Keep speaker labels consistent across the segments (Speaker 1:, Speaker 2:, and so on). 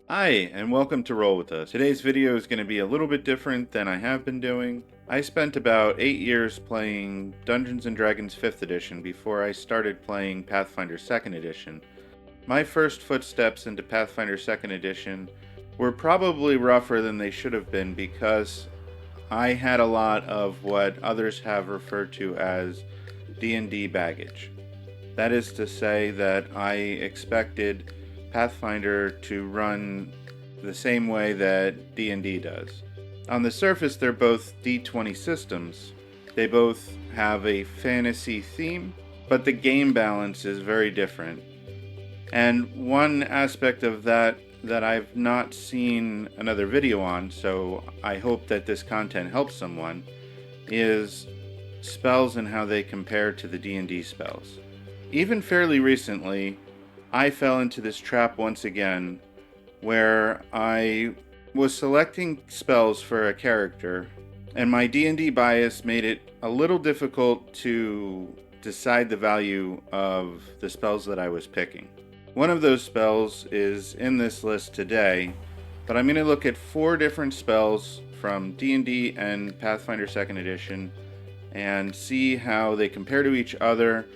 Speaker 1: Hi, and welcome to Roll With Us. Today's video is going to be a little bit different than I have been doing. I spent about 8 years playing Dungeons & Dragons 5th Edition before I started playing Pathfinder Second Edition. My first footsteps into Pathfinder Second Edition were probably rougher than they should have been because I had a lot of what others have referred to as D&D baggage. That is to say that I expected Pathfinder to run the same way that D&D does. On the surface, they're both D20 systems. They both have a fantasy theme, but the game balance is very different. And one aspect of that I've not seen another video on, so I hope that this content helps someone, is spells and how they compare to the D&D spells. Even fairly recently, I fell into this trap once again where I was selecting spells for a character, and my D&D bias made it a little difficult to decide the value of the spells that I was picking. One of those spells is in this list today, but I'm going to look at 4 different spells from D&D and Pathfinder Second Edition and see how they compare to each other,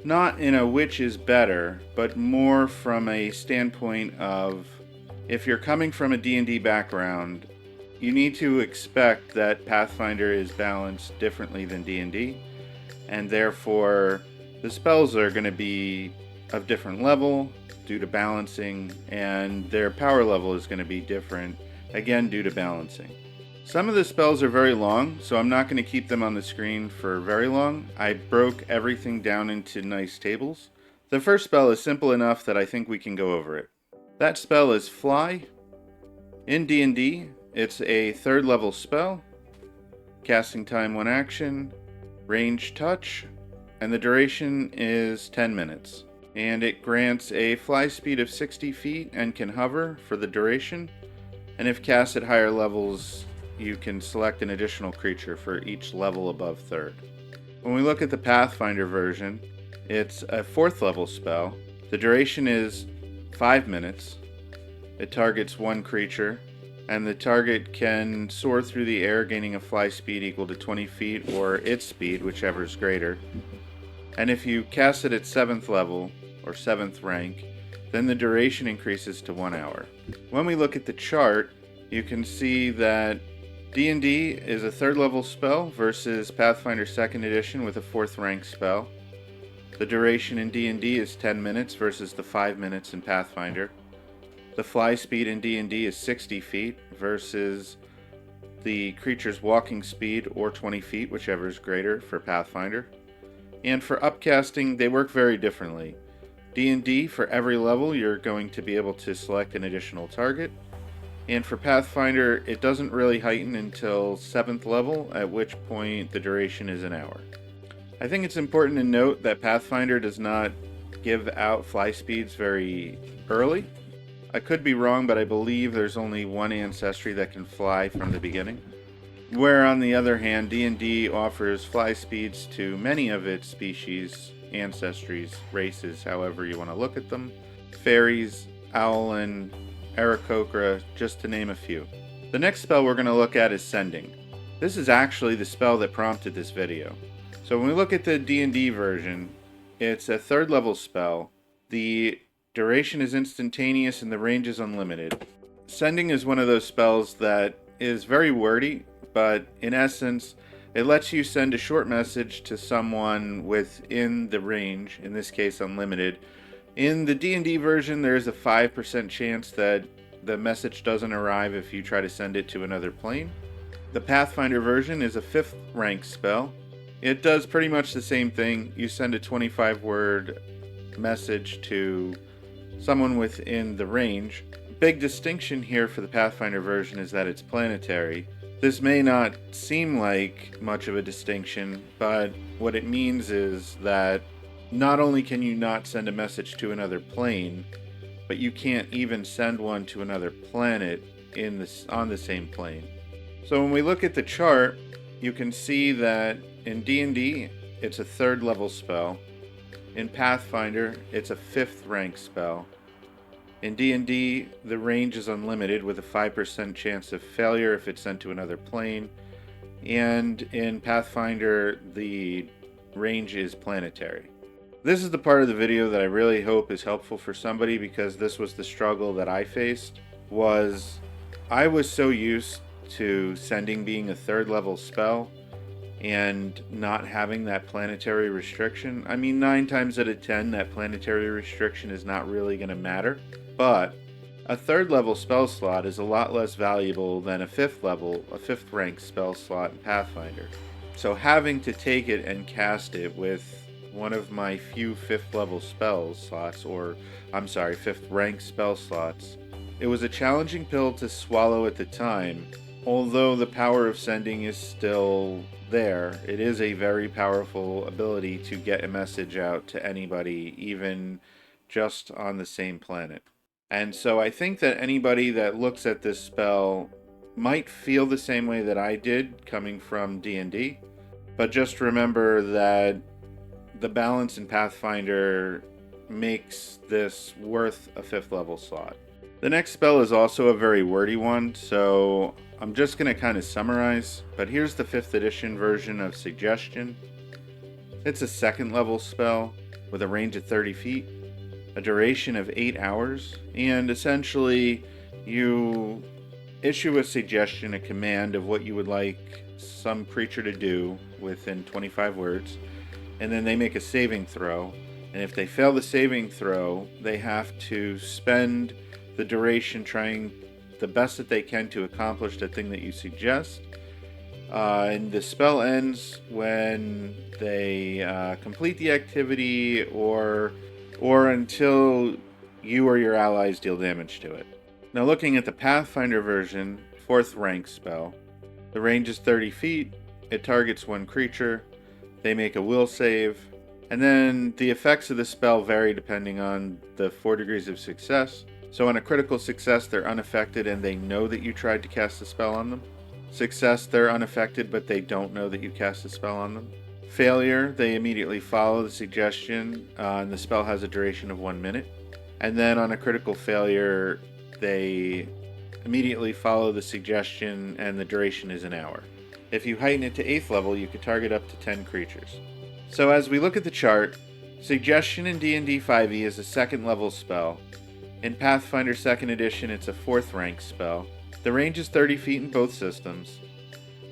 Speaker 1: not in a which is better, but more from a standpoint of if you're coming from a D&D background, you need to expect that Pathfinder is balanced differently than D&D, and therefore the spells are going to be of different level due to balancing, and their power level is going to be different, again due to balancing. Some of the spells are very long, so I'm not going to keep them on the screen for very long. I broke everything down into nice tables. The first spell is simple enough that I think we can go over it. That spell is Fly. In D&D, it's a 3rd level spell, casting time 1 action, range touch, and the duration is 10 minutes. And it grants a fly speed of 60 feet and can hover for the duration. And if cast at higher levels, you can select an additional creature for each level above 3rd. When we look at the Pathfinder version, it's a 4th level spell. The duration is 5 minutes. It targets 1 creature, and the target can soar through the air, gaining a fly speed equal to 20 feet or its speed, whichever is greater. And if you cast it at 7th level, or 7th rank, then the duration increases to 1 hour. When we look at the chart, you can see that D&D is a 3rd level spell versus Pathfinder 2nd Edition with a 4th rank spell. The duration in D&D is 10 minutes versus the 5 minutes in Pathfinder. The fly speed in D&D is 60 feet versus the creature's walking speed or 20 feet, whichever is greater for Pathfinder. And for upcasting, they work very differently. D&D, for every level, you're going to be able to select an additional target. And for Pathfinder, it doesn't really heighten until 7th level, at which point the duration is an hour. I think it's important to note that Pathfinder does not give out fly speeds very early. I could be wrong, but I believe there's only 1 ancestry that can fly from the beginning. Where, on the other hand, D&D offers fly speeds to many of its species, ancestries, races, however you want to look at them. Fairies, Owlin, Aarakocra, just to name a few. The next spell we're going to look at is Sending. This is actually the spell that prompted this video. So when we look at the D&D version, it's a 3rd level spell. The duration is instantaneous and the range is unlimited. Sending is one of those spells that is very wordy, but in essence, it lets you send a short message to someone within the range, in this case unlimited. In the D&D version, there's a 5% chance that the message doesn't arrive if you try to send it to another plane. The Pathfinder version is a 5th rank spell. It does pretty much the same thing. You send a 25-word message to someone within the range. Big distinction here for the Pathfinder version is that it's planetary. This may not seem like much of a distinction, but what it means is that not only can you not send a message to another plane, but you can't even send one to another planet on the same plane. So when we look at the chart, you can see that in D&D, it's a 3rd level spell. In Pathfinder, it's a 5th rank spell. In D&D, the range is unlimited with a 5% chance of failure if it's sent to another plane. And in Pathfinder, the range is planetary. This is the part of the video that I really hope is helpful for somebody, because this was the struggle that I faced. I was so used to sending being a 3rd level spell and not having that planetary restriction. I mean, 9 times out of 10, that planetary restriction is not really going to matter. But a 3rd level spell slot is a lot less valuable than a 5th rank spell slot in Pathfinder. So having to take it and cast it with one of my few 5th level spell slots, 5th rank spell slots, it was a challenging pill to swallow at the time. Although the power of sending is still there, it is a very powerful ability to get a message out to anybody, even just on the same planet. And so I think that anybody that looks at this spell might feel the same way that I did coming from D&D, but just remember that the balance in Pathfinder makes this worth a 5th level slot. The next spell is also a very wordy one, so I'm just going to kind of summarize, but here's the 5th edition version of Suggestion. It's a 2nd level spell with a range of 30 feet, a duration of 8 hours, and essentially you issue a suggestion, a command of what you would like some creature to do within 25 words, and then they make a saving throw, and if they fail the saving throw, they have to spend the duration trying the best that they can to accomplish the thing that you suggest. And the spell ends when they complete the activity or until you or your allies deal damage to it. Now, looking at the Pathfinder version, 4th rank spell, the range is 30 feet, it targets one creature, they make a will save, and then the effects of the spell vary depending on the 4 degrees of success. So on a critical success, they're unaffected and they know that you tried to cast a spell on them. Success, they're unaffected but they don't know that you cast a spell on them. Failure, they immediately follow the suggestion and the spell has a duration of 1 minute. And then on a critical failure, they immediately follow the suggestion and the duration is an hour. If you heighten it to 8th level, you could target up to 10 creatures. So as we look at the chart, Suggestion in D&D 5e is a 2nd level spell. In Pathfinder Second Edition, it's a 4th rank spell. The range is 30 feet in both systems.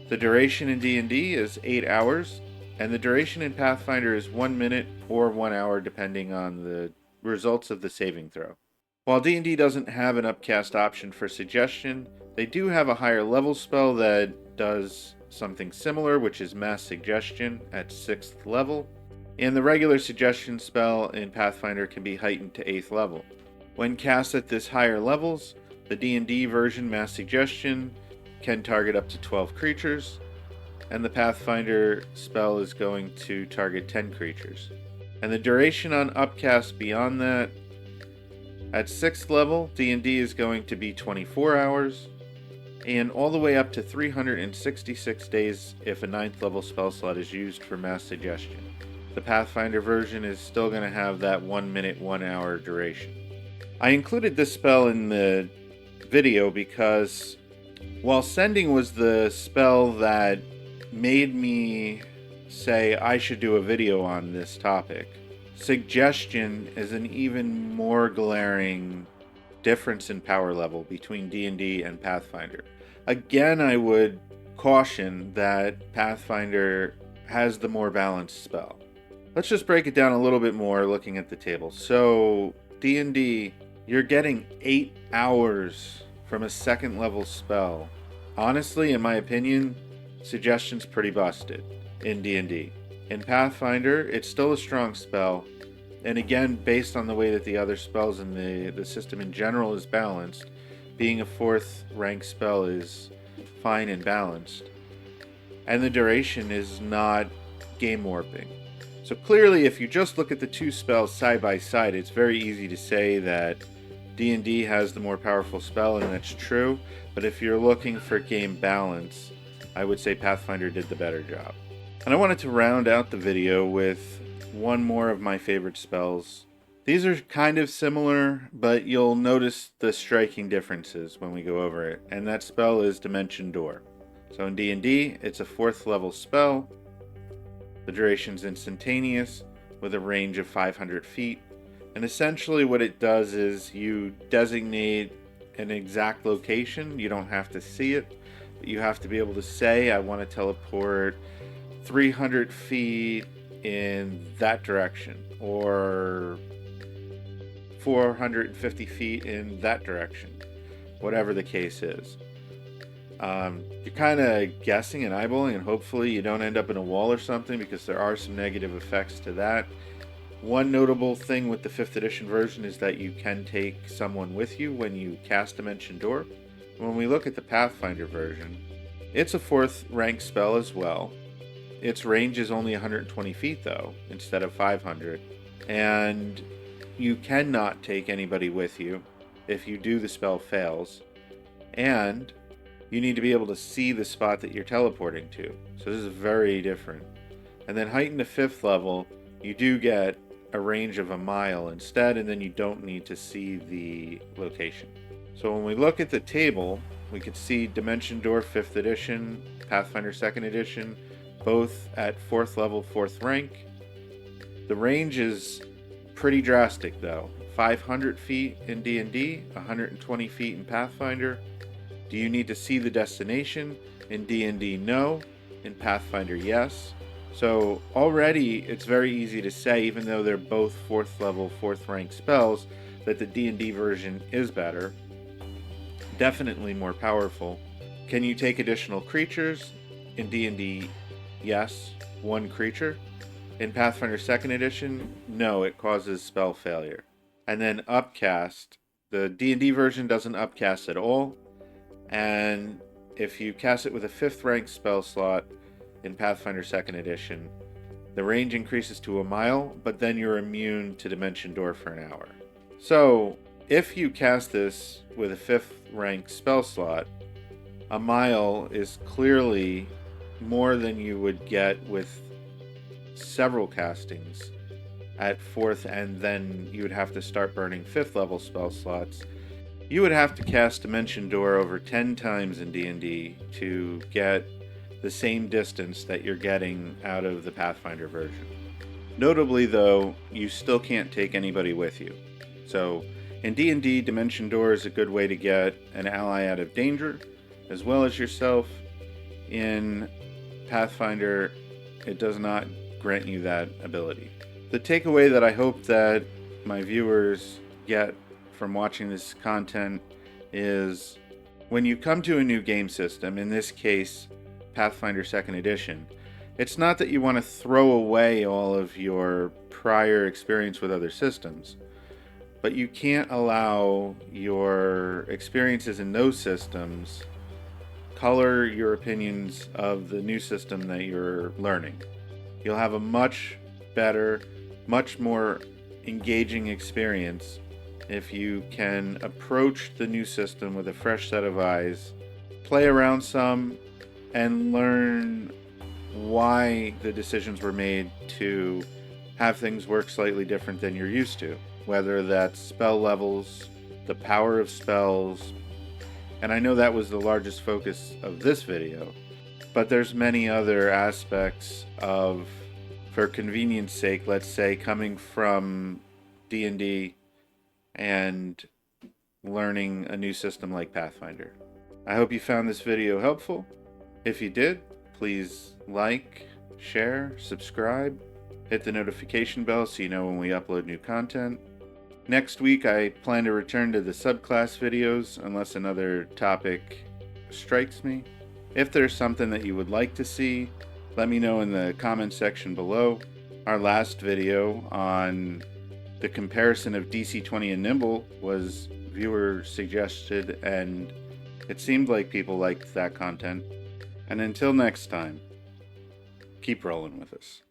Speaker 1: The duration in D&D is 8 hours, and the duration in Pathfinder is 1 minute or 1 hour depending on the results of the saving throw. While D&D doesn't have an upcast option for Suggestion, they do have a higher level spell that does something similar, which is Mass Suggestion at 6th level, and the regular Suggestion spell in Pathfinder can be heightened to 8th level. When cast at this higher levels, the D&D version Mass Suggestion can target up to 12 creatures, and the Pathfinder spell is going to target 10 creatures. And the duration on upcast beyond that, at 6th level, D&D is going to be 24 hours, and all the way up to 366 days if a 9th level spell slot is used for Mass Suggestion. The Pathfinder version is still going to have that 1 minute, 1 hour duration. I included this spell in the video because while Sending was the spell that made me say I should do a video on this topic, Suggestion is an even more glaring difference in power level between D&D and Pathfinder. Again, I would caution that Pathfinder has the more balanced spell. Let's just break it down a little bit more looking at the table. So, D&D, you're getting 8 hours from a 2nd level spell. Honestly, in my opinion, Suggestion's pretty busted in D&D. In Pathfinder, it's still a strong spell, and again, based on the way that the other spells in the system in general is balanced, being a 4th rank spell is fine and balanced. And the duration is not game warping. So clearly, if you just look at the two spells side by side, it's very easy to say that D&D has the more powerful spell, and that's true. But if you're looking for game balance, I would say Pathfinder did the better job. And I wanted to round out the video with one more of my favorite spells These are kind of similar, but you'll notice the striking differences when we go over it, and that spell is Dimension Door. So in D&D, it's a 4th level spell. The duration's instantaneous with a range of 500 feet. And essentially what it does is you designate an exact location. You don't have to see it, but you have to be able to say, I want to teleport 300 feet in that direction, or 450 feet in that direction, whatever the case is. You're kind of guessing and eyeballing, and hopefully you don't end up in a wall or something, because there are some negative effects to that. One notable thing with the 5th edition version is that you can take someone with you when you cast Dimension Door. When we look at the Pathfinder version, it's a 4th rank spell as well. Its range is only 120 feet though, instead of 500. And you cannot take anybody with you. If you do, the spell fails. And you need to be able to see the spot that you're teleporting to. So this is very different. And then heightened to 5th level, you do get a range of a mile instead, and then you don't need to see the location. So when we look at the table, we can see Dimension Door 5th edition, Pathfinder 2nd edition, both at 4th level, 4th rank. The range is pretty drastic though. 500 feet in D&D, 120 feet in Pathfinder. Do you need to see the destination? In D&D, no. In Pathfinder, yes. So already it's very easy to say, even though they're both 4th level, 4th rank spells, that the D&D version is better. Definitely more powerful. Can you take additional creatures? In D&D, yes. 1 creature. In Pathfinder 2nd edition, no, it causes spell failure. And then upcast. The D&D version doesn't upcast at all. And if you cast it with a 5th rank spell slot in Pathfinder 2nd edition, the range increases to a mile, but then you're immune to Dimension Door for an hour. So if you cast this with a 5th rank spell slot, a mile is clearly more than you would get with several castings at 4th, and then you would have to start burning 5th level spell slots. You would have to cast Dimension Door over 10 times in D&D to get the same distance that you're getting out of the Pathfinder version. Notably though, you still can't take anybody with you. So in D&D, Dimension Door is a good way to get an ally out of danger, as well as yourself. In Pathfinder, it does not grant you that ability. The takeaway that I hope that my viewers get from watching this content is, when you come to a new game system, in this case Pathfinder 2nd edition, it's not that you want to throw away all of your prior experience with other systems, but you can't allow your experiences in those systems color your opinions of the new system that you're learning. You'll have a much better, much more engaging experience if you can approach the new system with a fresh set of eyes, play around some, and learn why the decisions were made to have things work slightly different than you're used to. Whether that's spell levels, the power of spells, and I know that was the largest focus of this video, but there's many other aspects of, for convenience sake, let's say coming from D&D and learning a new system like Pathfinder. I hope you found this video helpful. If you did, please like, share, subscribe, hit the notification bell so you know when we upload new content. Next week I plan to return to the subclass videos unless another topic strikes me. If there's something that you would like to see, let me know in the comment section below. Our last video on the comparison of DC 20 and Nimble was viewer suggested, and it seemed like people liked that content. And until next time, keep rolling with us.